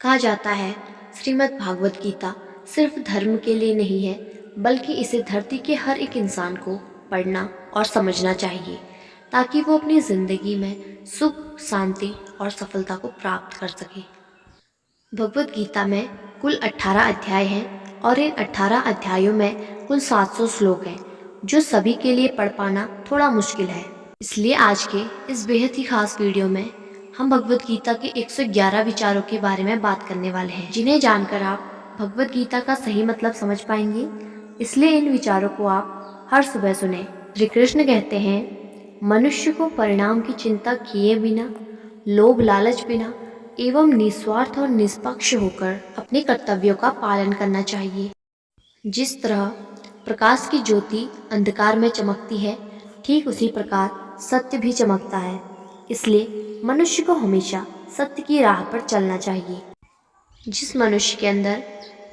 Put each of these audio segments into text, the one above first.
कहा जाता है श्रीमद् भागवत गीता सिर्फ धर्म के लिए नहीं है, बल्कि इसे धरती के हर एक इंसान को पढ़ना और समझना चाहिए ताकि वो अपनी ज़िंदगी में सुख, शांति और सफलता को प्राप्त कर सके। भगवत गीता में कुल 18 अध्याय हैं और इन 18 अध्यायों में कुल 700 श्लोक हैं, जो सभी के लिए पढ़ पाना थोड़ा मुश्किल है। इसलिए आज के इस बेहद ही खास वीडियो में हम भगवत गीता के 111 विचारों के बारे में बात करने वाले हैं, जिन्हें जानकर आप भगवत गीता का सही मतलब समझ पाएंगे। इसलिए इन विचारों को आप हर सुबह सुने। श्री कृष्ण कहते हैं, मनुष्य को परिणाम की चिंता किए बिना, लोभ लालच बिना एवं निस्वार्थ और निष्पक्ष होकर अपने कर्तव्यों का पालन करना चाहिए। जिस तरह प्रकाश की ज्योति अंधकार में चमकती है, ठीक उसी प्रकार सत्य भी चमकता है। इसलिए मनुष्य को हमेशा सत्य की राह पर चलना चाहिए। जिस मनुष्य के अंदर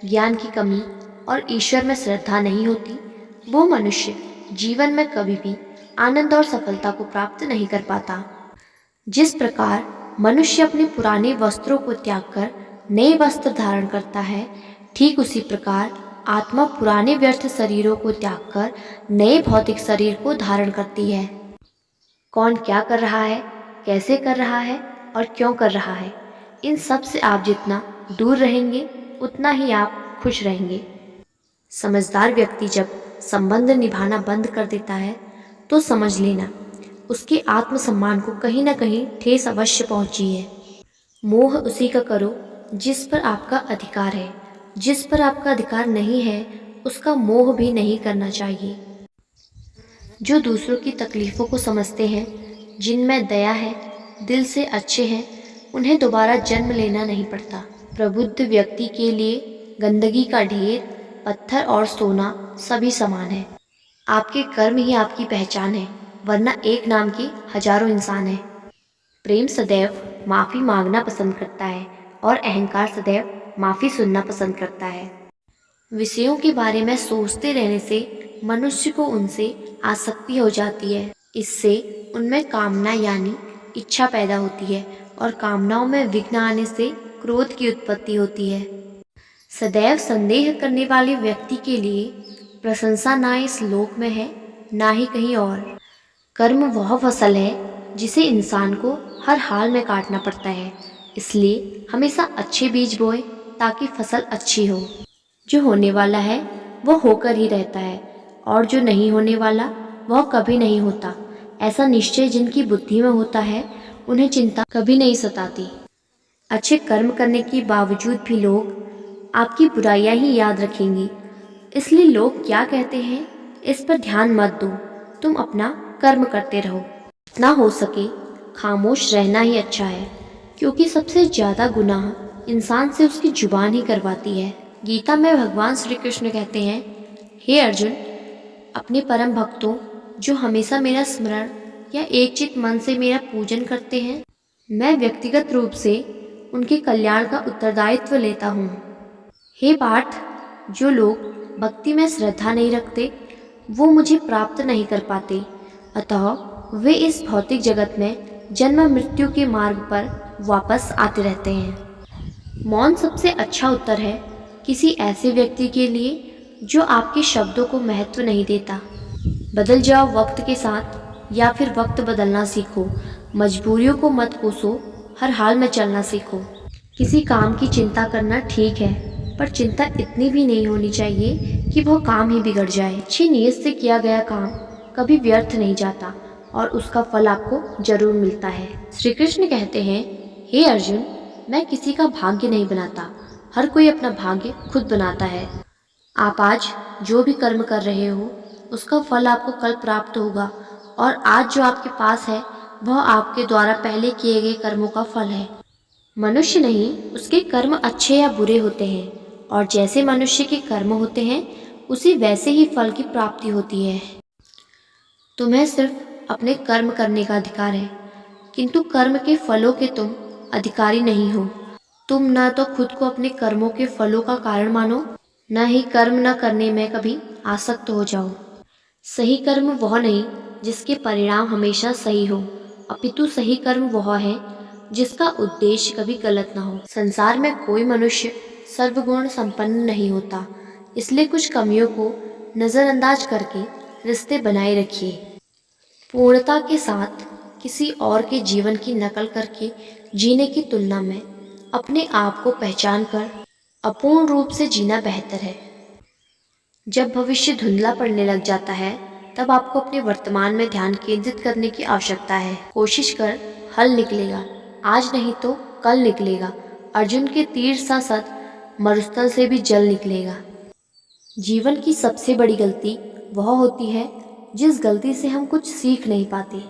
ज्ञान की कमी और ईश्वर में श्रद्धा नहीं होती, वो मनुष्य जीवन में कभी भी आनंद और सफलता को प्राप्त नहीं कर पाता। जिस प्रकार मनुष्य अपने पुराने वस्त्रों को त्याग कर नए वस्त्र धारण करता है, ठीक उसी प्रकार आत्मा पुराने व्यर्थ शरीरों को त्याग कर नए भौतिक शरीर को धारण करती है। कौन क्या कर रहा है, कैसे कर रहा है और क्यों कर रहा है, इन सब से आप जितना दूर रहेंगे उतना ही आप खुश रहेंगे। समझदार व्यक्ति जब संबंध निभाना बंद कर देता है तो समझ लेना उसके आत्मसम्मान को कहीं ना कहीं ठेस अवश्य पहुंची है। मोह उसी का करो जिस पर आपका अधिकार है। जिस पर आपका अधिकार नहीं है उसका मोह भी नहीं करना चाहिए। जो दूसरों की तकलीफ़ों को समझते हैं, जिनमें दया है, दिल से अच्छे हैं, उन्हें दोबारा जन्म लेना नहीं पड़ता। प्रबुद्ध व्यक्ति के लिए गंदगी का ढेर, पत्थर और सोना सभी समान है। आपके कर्म ही आपकी पहचान है, वरना एक नाम के हजारों इंसान हैं। प्रेम सदैव माफ़ी मांगना पसंद करता है और अहंकार सदैव माफ़ी सुनना पसंद करता है। विषयों के बारे में सोचते रहने से मनुष्य को उनसे आसक्ति हो जाती है। इससे उनमें कामना यानी इच्छा पैदा होती है और कामनाओं में विघ्न आने से क्रोध की उत्पत्ति होती है। सदैव संदेह करने वाले व्यक्ति के लिए प्रशंसा ना इस लोक में है, ना ही कहीं और। कर्म वह फसल है जिसे इंसान को हर हाल में काटना पड़ता है। इसलिए हमेशा अच्छे बीज बोए ताकि फसल अच्छी हो। जो होने वाला है वह होकर ही रहता है और जो नहीं होने वाला वह कभी नहीं होता। ऐसा निश्चय जिनकी बुद्धि में होता है, उन्हें चिंता कभी नहीं सताती। अच्छे कर्म करने के बावजूद भी लोग आपकी बुराइयां ही याद रखेंगी। इसलिए लोग क्या कहते हैं इस पर ध्यान मत दो, तुम अपना कर्म करते रहो। जितना हो सके खामोश रहना ही अच्छा है, क्योंकि सबसे ज़्यादा गुनाह इंसान से उसकी जुबान ही करवाती है। गीता में भगवान श्री कृष्ण कहते हैं, हे अर्जुन, अपने परम भक्तों जो हमेशा मेरा स्मरण या एकचित्त मन से मेरा पूजन करते हैं, मैं व्यक्तिगत रूप से उनके कल्याण का उत्तरदायित्व लेता हूँ। हे पार्थ, जो लोग भक्ति में श्रद्धा नहीं रखते वो मुझे प्राप्त नहीं कर पाते, अतः वे इस भौतिक जगत में जन्म मृत्यु के मार्ग पर वापस आते रहते हैं। मौन सबसे अच्छा उत्तर है किसी ऐसे व्यक्ति के लिए जो आपके शब्दों को महत्व नहीं देता। बदल जाओ वक्त के साथ या फिर वक्त बदलना सीखो। मजबूरियों को मत कोसो, हर हाल में चलना सीखो। किसी काम की चिंता करना ठीक है, पर चिंता इतनी भी नहीं होनी चाहिए कि वह काम ही बिगड़ जाए। अच्छी नीयत से किया गया काम कभी व्यर्थ नहीं जाता और उसका फल आपको जरूर मिलता है। श्री कृष्ण कहते हैं, हे अर्जुन, मैं किसी का भाग्य नहीं बनाता, हर कोई अपना भाग्य खुद बनाता है। आप आज जो भी कर्म कर रहे हो उसका फल आपको कल प्राप्त होगा, और आज जो आपके पास है वह आपके द्वारा पहले किए गए कर्मों का फल है। मनुष्य नहीं, उसके कर्म अच्छे या बुरे होते हैं, और जैसे मनुष्य के कर्म होते हैं उसी वैसे ही फल की प्राप्ति होती है। तुम्हें सिर्फ अपने कर्म करने का अधिकार है, किंतु कर्म के फलों के तुम अधिकारी नहीं हो। तुम न तो खुद को अपने कर्मों के फलों का कारण मानो, न ही कर्म न करने में कभी आसक्त हो जाओ। सही कर्म वह नहीं जिसके परिणाम हमेशा सही हो, अपितु सही कर्म वह है जिसका उद्देश्य कभी गलत ना हो। संसार में कोई मनुष्य सर्वगुण संपन्न नहीं होता, इसलिए कुछ कमियों को नज़रअंदाज करके रिश्ते बनाए रखिए। पूर्णता के साथ किसी और के जीवन की नकल करके जीने की तुलना में अपने आप को पहचान कर अपूर्ण रूप से जीना बेहतर है। जब भविष्य धुंधला पड़ने लग जाता है, तब आपको अपने वर्तमान में ध्यान केंद्रित करने की आवश्यकता है। कोशिश कर, हल निकलेगा, आज नहीं तो कल निकलेगा। अर्जुन के तीर सा सत मरुस्थल से भी जल निकलेगा। जीवन की सबसे बड़ी गलती वह होती है जिस गलती से हम कुछ सीख नहीं पाते।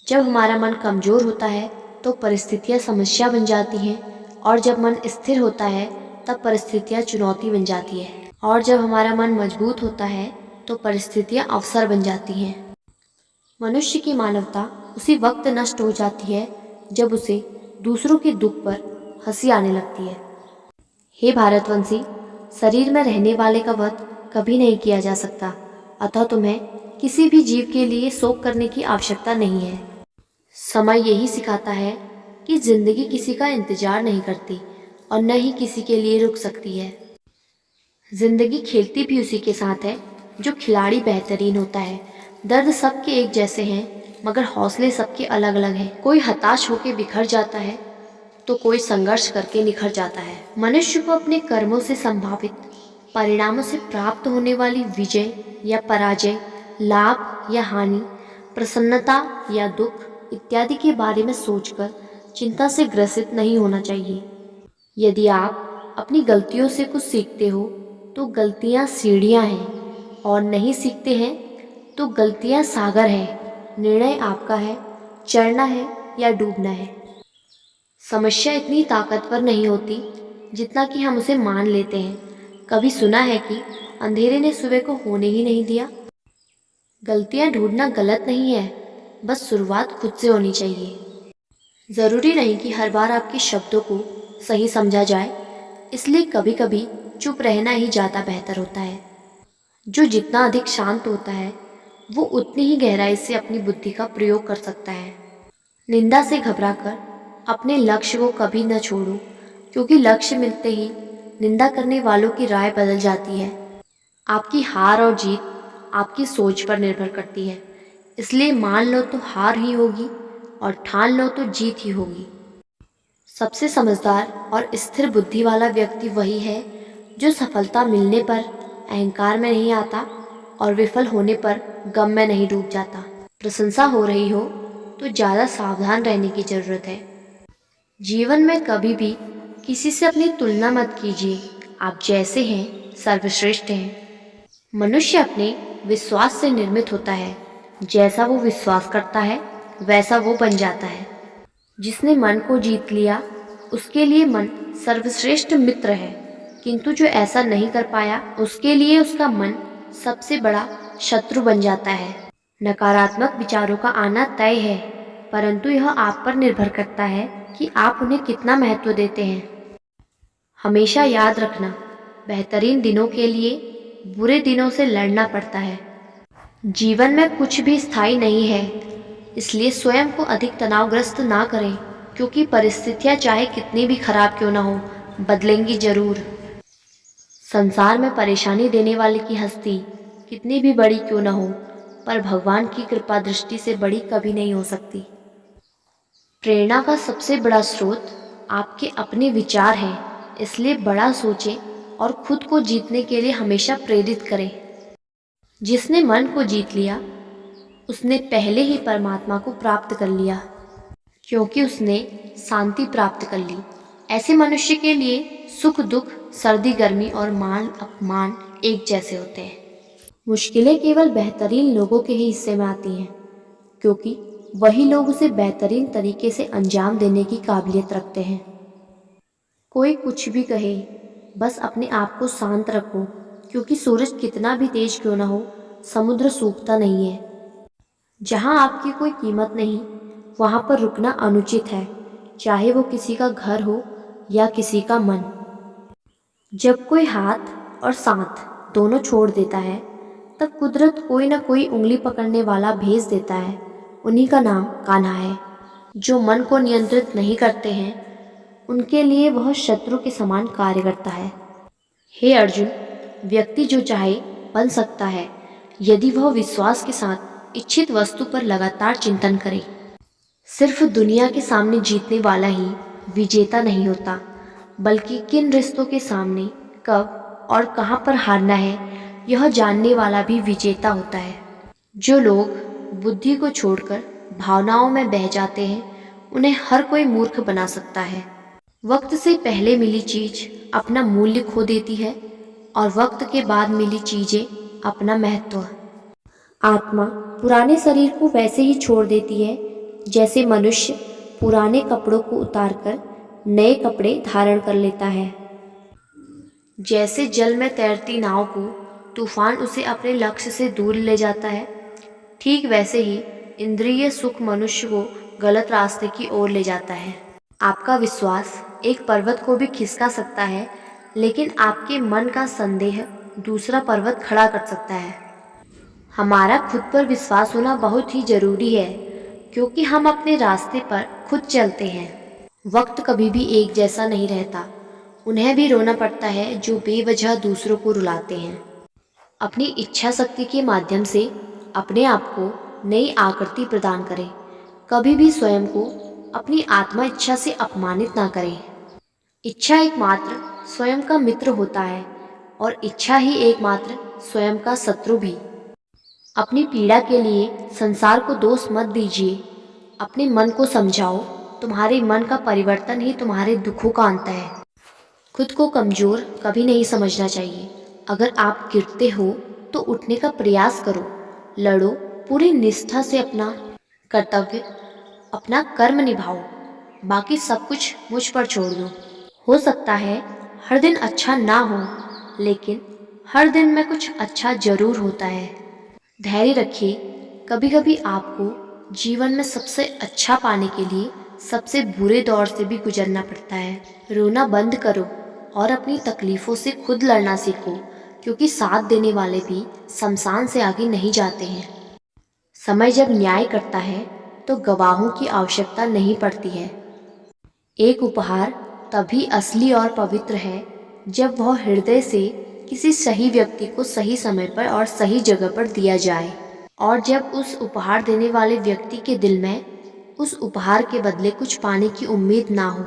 जब हमारा मन कमज़ोर होता है तो परिस्थितियाँ समस्या बन जाती हैं, और जब मन स्थिर होता है तब परिस्थितियाँ चुनौती बन जाती है, और जब हमारा मन मजबूत होता है तो परिस्थितियाँ अवसर बन जाती हैं। मनुष्य की मानवता उसी वक्त नष्ट हो जाती है जब उसे दूसरों के दुख पर हंसी आने लगती है। हे भारतवंशी, शरीर में रहने वाले का वध कभी नहीं किया जा सकता, अतः तुम्हें किसी भी जीव के लिए शोक करने की आवश्यकता नहीं है। समय यही सिखाता है कि जिंदगी किसी का इंतजार नहीं करती और न ही किसी के लिए रुक सकती है। जिंदगी खेलती भी उसी के साथ है जो खिलाड़ी बेहतरीन होता है। दर्द सबके एक जैसे हैं, मगर हौसले सबके अलग अलग हैं। कोई हताश होकर बिखर जाता है तो कोई संघर्ष करके निखर जाता है। मनुष्य को अपने कर्मों से संभावित परिणामों से प्राप्त होने वाली विजय या पराजय, लाभ या हानि, प्रसन्नता या दुख इत्यादि के बारे में सोचकर चिंता से ग्रसित नहीं होना चाहिए। यदि आप अपनी गलतियों से कुछ सीखते हो तो गलतियाँ सीढ़ियाँ हैं, और नहीं सीखते हैं तो गलतियाँ सागर है। निर्णय आपका है, चढ़ना है या डूबना है। समस्या इतनी ताकतवर नहीं होती जितना कि हम उसे मान लेते हैं। कभी सुना है कि अंधेरे ने सुबह को होने ही नहीं दिया। गलतियाँ ढूंढना गलत नहीं है, बस शुरुआत खुद से होनी चाहिए। ज़रूरी नहीं कि हर बार आपके शब्दों को सही समझा जाए, इसलिए कभी कभी चुप रहना ही ज़्यादा बेहतर होता है। जो जितना अधिक शांत होता है वो उतनी ही गहराई से अपनी बुद्धि का प्रयोग कर सकता है। निंदा से घबराकर अपने लक्ष्य को कभी न छोड़ो, क्योंकि लक्ष्य मिलते ही निंदा करने वालों की राय बदल जाती है। आपकी हार और जीत आपकी सोच पर निर्भर करती है, इसलिए मान लो तो हार ही होगी और ठान लो तो जीत ही होगी। सबसे समझदार और स्थिर बुद्धि वाला व्यक्ति वही है जो सफलता मिलने पर अहंकार में नहीं आता और विफल होने पर गम में नहीं डूब जाता। प्रशंसा हो रही हो तो ज़्यादा सावधान रहने की ज़रूरत है। जीवन में कभी भी किसी से अपनी तुलना मत कीजिए। आप जैसे हैं सर्वश्रेष्ठ हैं। मनुष्य अपने विश्वास से निर्मित होता है। जैसा वो विश्वास करता है वैसा वो बन जाता है। जिसने मन को जीत लिया उसके लिए मन सर्वश्रेष्ठ मित्र है, किंतु जो ऐसा नहीं कर पाया उसके लिए उसका मन सबसे बड़ा शत्रु बन जाता है। नकारात्मक विचारों का आना तय है, परंतु यह आप पर निर्भर करता है कि आप उन्हें कितना महत्व देते हैं। हमेशा याद रखना, बेहतरीन दिनों के लिए बुरे दिनों से लड़ना पड़ता है। जीवन में कुछ भी स्थायी नहीं है, इसलिए स्वयं को अधिक तनावग्रस्त ना करें, क्योंकि परिस्थितियाँ चाहे कितनी भी खराब क्यों ना हो, बदलेंगी जरूर। संसार में परेशानी देने वाले की हस्ती कितनी भी बड़ी क्यों ना हो, पर भगवान की कृपा दृष्टि से बड़ी कभी नहीं हो सकती। प्रेरणा का सबसे बड़ा स्रोत आपके अपने विचार हैं, इसलिए बड़ा सोचें और खुद को जीतने के लिए हमेशा प्रेरित करें। जिसने मन को जीत लिया उसने पहले ही परमात्मा को प्राप्त कर लिया, क्योंकि उसने शांति प्राप्त कर ली। ऐसे मनुष्य के लिए सुख दुख, सर्दी गर्मी और मान अपमान एक जैसे होते हैं। मुश्किलें केवल बेहतरीन लोगों के ही हिस्से में आती हैं, क्योंकि वही लोग उसे बेहतरीन तरीके से अंजाम देने की काबिलियत रखते हैं। कोई कुछ भी कहे, बस अपने आप को शांत रखो, क्योंकि सूरज कितना भी तेज क्यों ना हो, समुद्र सूखता नहीं है। जहाँ आपकी कोई कीमत नहीं, वहाँ पर रुकना अनुचित है, चाहे वो किसी का घर हो या किसी का मन। जब कोई हाथ और साथ दोनों छोड़ देता है, तब कुदरत कोई ना कोई उंगली पकड़ने वाला भेज देता है। उन्हीं का नाम कान्हा है। जो मन को नियंत्रित नहीं करते हैं उनके लिए वह शत्रु के समान कार्य करता है। हे अर्जुन, व्यक्ति जो चाहे बन सकता है यदि वह विश्वास के साथ इच्छित वस्तु पर लगातार चिंतन करे। सिर्फ दुनिया के सामने जीतने वाला ही विजेता नहीं होता, बल्कि किन रिश्तों के सामने कब और कहाँ पर हारना है यह जानने वाला भी विजेता होता है। जो लोग बुद्धि को छोड़कर भावनाओं में बह जाते हैं उन्हें हर कोई मूर्ख बना सकता है। वक्त से पहले मिली चीज अपना मूल्य खो देती है और वक्त के बाद मिली चीजें अपना महत्व। आत्मा पुराने शरीर को वैसे ही छोड़ देती है जैसे मनुष्य पुराने कपड़ों को उतारकर नए कपड़े धारण कर लेता है। जैसे जल में तैरती नाव को तूफान उसे अपने लक्ष्य से दूर ले जाता है, ठीक वैसे ही इंद्रिय सुख मनुष्य को गलत रास्ते की ओर ले जाता है। आपका विश्वास एक पर्वत को भी खिसका सकता है, लेकिन आपके मन का संदेह दूसरा पर्वत खड़ा कर सकता है। हमारा खुद पर विश्वास होना बहुत ही जरूरी है, क्योंकि हम अपने रास्ते पर खुद चलते हैं। वक्त कभी भी एक जैसा नहीं रहता, उन्हें भी रोना पड़ता है जो बेवजह दूसरों को रुलाते हैं। अपनी इच्छा शक्ति के माध्यम से अपने आप को नई आकृति प्रदान करें। कभी भी स्वयं को अपनी आत्मा इच्छा से अपमानित ना करें। इच्छा एकमात्र स्वयं का मित्र होता है और इच्छा ही एकमात्र स्वयं का शत्रु भी। अपनी पीड़ा के लिए संसार को दोष मत दीजिए, अपने मन को समझाओ। तुम्हारे मन का परिवर्तन ही तुम्हारे दुखों का अंत है। खुद को कमजोर कभी नहीं समझना चाहिए। अगर आप गिरते हो तो उठने का प्रयास करो, लड़ो, पूरी निष्ठा से अपना कर्तव्य, अपना कर्म निभाओ। बाकी सब कुछ मुझ पर छोड़ दो। हो सकता है हर दिन अच्छा ना हो, लेकिन हर दिन में कुछ अच्छा जरूर होता है। धैर्य रखिए। कभी कभी आपको जीवन में सबसे अच्छा पाने के लिए सबसे बुरे दौर से भी गुजरना पड़ता है। रोना बंद करो और अपनी तकलीफों से खुद लड़ना सीखो, क्योंकि साथ देने वाले भी शमशान से आगे नहीं जाते हैं। समय जब न्याय करता है तो गवाहों की आवश्यकता नहीं पड़ती है। एक उपहार तभी असली और पवित्र है जब वह हृदय से किसी सही व्यक्ति को सही समय पर और सही जगह पर दिया जाए, और जब उस उपहार देने वाले व्यक्ति के दिल में उस उपहार के बदले कुछ पाने की उम्मीद ना हो।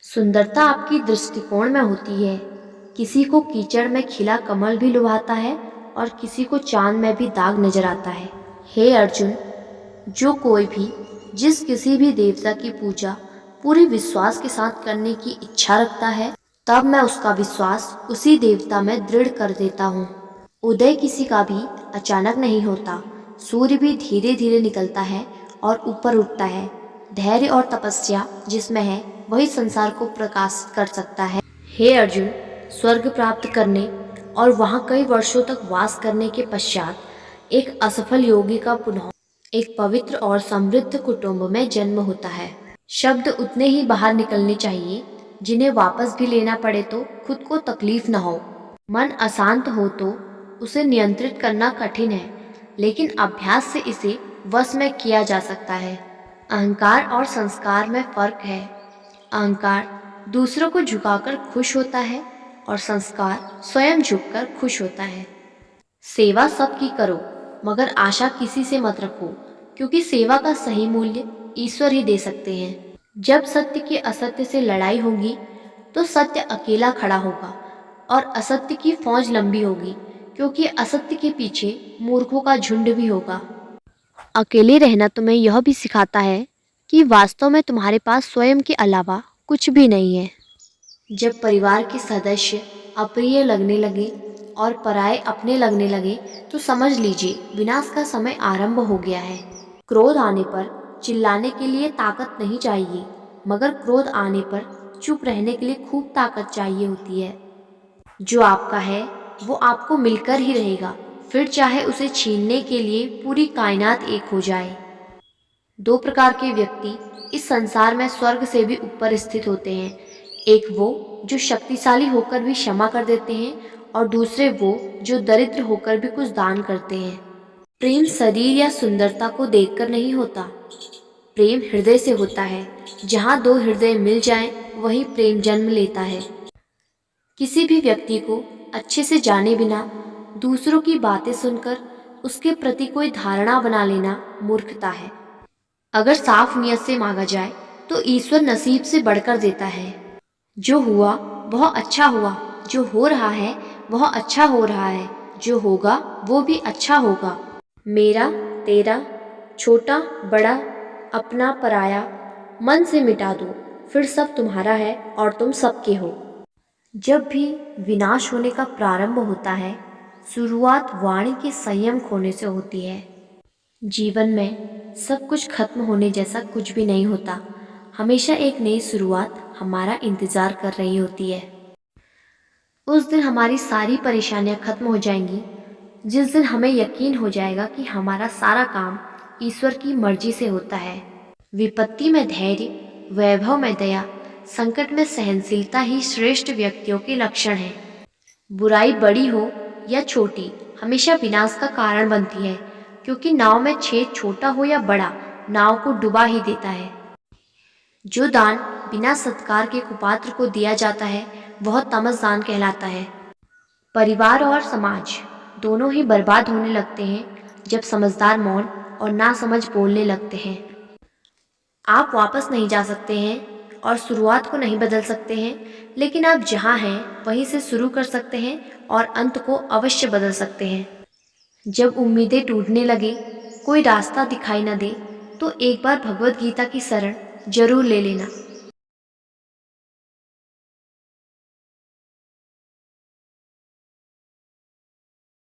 सुंदरता आपकी दृष्टिकोण में होती है। किसी को कीचड़ में खिला कमल भी लुभाता है और किसी को चांद में भी दाग नजर आता है। हे अर्जुन, जो कोई भी जिस किसी भी देवता की पूजा पूरे विश्वास के साथ करने की इच्छा रखता है, तब मैं उसका विश्वास उसी देवता में दृढ़ कर देता हूँ। उदय किसी का भी अचानक नहीं होता। सूर्य भी धीरे धीरे निकलता है और ऊपर उठता है। धैर्य और तपस्या जिसमें है वही संसार को प्रकाशित कर सकता है। हे अर्जुन, स्वर्ग प्राप्त करने और वहाँ कई वर्षों तक वास करने के पश्चात एक असफल योगी का पुनः एक पवित्र और समृद्ध कुटुंब में जन्म होता है। शब्द उतने ही बाहर निकलने चाहिए जिन्हें वापस भी लेना पड़े तो खुद को तकलीफ न हो। मन अशांत हो तो उसे नियंत्रित करना कठिन है, लेकिन अभ्यास से इसे वश में किया जा सकता है। अहंकार और संस्कार में फर्क है। अहंकार दूसरों को झुकाकर खुश होता है और संस्कार स्वयं झुककर खुश होता है। सेवा सबकी करो, मगर आशा किसी से मत रखो, क्योंकि सेवा का सही मूल्य ईश्वर ही दे सकते हैं। जब सत्य की असत्य से लड़ाई होगी तो सत्य अकेला खड़ा होगा और असत्य की फौज लंबी होगी, क्योंकि असत्य के पीछे मूर्खों का झुंड भी होगा। अकेले रहना तुम्हें यह भी सिखाता है कि वास्तव में तुम्हारे पास स्वयं के अलावा कुछ भी नहीं है। जब परिवार के सदस्य अप्रिय लगने लगे और पराये अपने लगने लगे तो समझ लीजिए विनाश का समय आरंभ हो गया है। क्रोध आने पर चिल्लाने के लिए ताकत नहीं चाहिए, मगर क्रोध आने पर चुप रहने के लिए खूब ताकत चाहिए होती है। जो आपका है वो आपको मिलकर ही रहेगा, फिर चाहे उसे छीनने के लिए पूरी कायनात एक हो जाए। दो प्रकार के व्यक्ति इस संसार में स्वर्ग से भी ऊपर स्थित होते हैं। एक वो जो शक्तिशाली होकर भी क्षमा कर देते हैं, और दूसरे वो जो दरिद्र होकर भी कुछ दान करते हैं। प्रेम शरीर या सुंदरता को देखकर नहीं होता। प्रेम हृदय से होता है। जहाँ दो हृदय मिल जाएं, वहीं प्रेम जन्म लेता है। किसी भी व्यक्ति को अच्छे से जाने बिना दूसरों की बातें सुनकर उसके प्रति कोई धारणा बना लेना मूर्खता है। अगर साफ नियत से मांगा जाए तो ईश्वर नसीब से बढ़कर देता है। जो हुआ वह अच्छा हुआ, जो हो रहा है वह अच्छा हो रहा है, जो होगा वो भी अच्छा होगा। मेरा तेरा, छोटा बड़ा, अपना पराया, मन से मिटा दो, फिर सब तुम्हारा है और तुम सबके हो। जब भी विनाश होने का प्रारंभ होता है, शुरुआत वाणी के संयम खोने से होती है। जीवन में सब कुछ खत्म होने जैसा कुछ भी नहीं होता। हमेशा एक नई शुरुआत हमारा इंतजार कर रही होती है। उस दिन हमारी सारी परेशानियां खत्म हो जाएंगी, जिस दिन हमें यकीन हो जाएगा कि हमारा सारा काम ईश्वर की मर्जी से होता है। विपत्ति में धैर्य, वैभव में दया, संकट में सहनशीलता ही श्रेष्ठ व्यक्तियों के लक्षण हैं। बुराई बड़ी हो या छोटी, हमेशा विनाश का कारण बनती है, क्योंकि नाव में छेद छोटा हो या बड़ा, नाव को डुबा ही देता है। जो दान बिना सत्कार के कुपात्र को दिया जाता है, वह तमसदान कहलाता है। परिवार और समाज दोनों ही बर्बाद होने लगते हैं जब समझदार मौन और नासमझ बोलने लगते हैं। आप वापस नहीं जा सकते हैं और शुरुआत को नहीं बदल सकते हैं, लेकिन आप जहाँ हैं वहीं से शुरू कर सकते हैं और अंत को अवश्य बदल सकते हैं। जब उम्मीदें टूटने लगे, कोई रास्ता दिखाई न दे, तो एक बार भगवत गीता की शरण जरूर ले लेना।